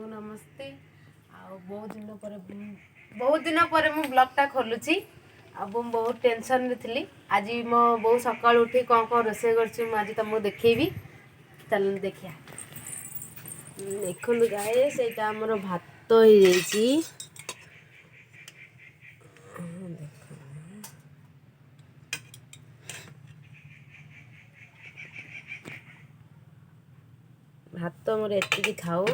नमस्ते बहुत दिन पर मु ब्लॉगटा खोलुची अब मु बहुत टेंशन रे थी। आज मो बहुत सका उठी कौन कौन रोसे कर तुमको देखेबी। चल देखिया देखु गाए से आमर भात हो भात मोर एति थाऊ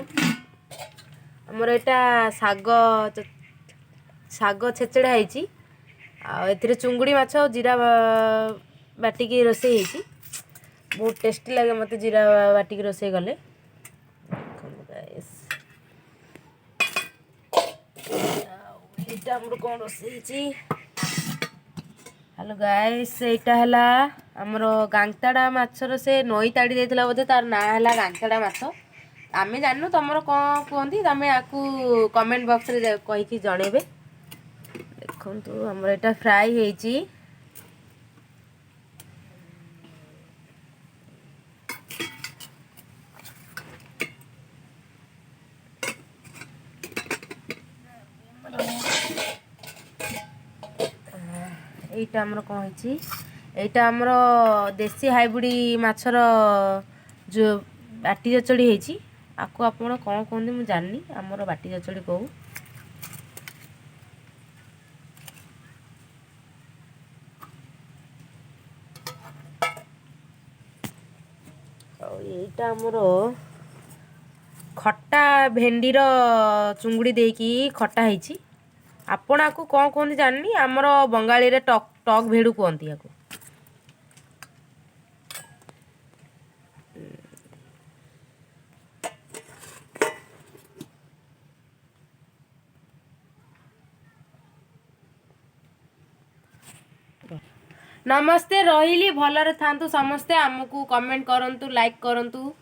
आमर यहाँ शाग छेचड़ा है चुंगुड़ी माछ और जीरा बाटिकी रोसे बहुत टेस्टी लगे मत जीरा बाटिकी रोसे गले। कौन रोसे हेलो गाइस एटा हला हमरो गांगताड़ा माछर से नई ताड़ी देथिला बोधे तार ना हला गांगताड़ा माछ आमे जाननु तमरो कोन कहंती तमे आकू कमेंट बॉक्स रे कहि कि जणेबे। देखंतु हमर एटा फ्राई हेची एटा हमर कोन हेची एटा हमर देसी हाइब्रिड माछर जो बाटी चचड़ी हेची आको आपण कोन कहंती मु जाननी हमर बाटी चचड़ी कहू। एटा हमर खट्टा भेंडीर चुंगुड़ी देकी खट्टा हेची आपण आको कोन कहंती जाननी हमर बंगाली रे टक टक भेडू कहंती आको। नमस्ते रही भलरे थांतु समस्ते आमको कमेंट करंतु लाइक करंतु।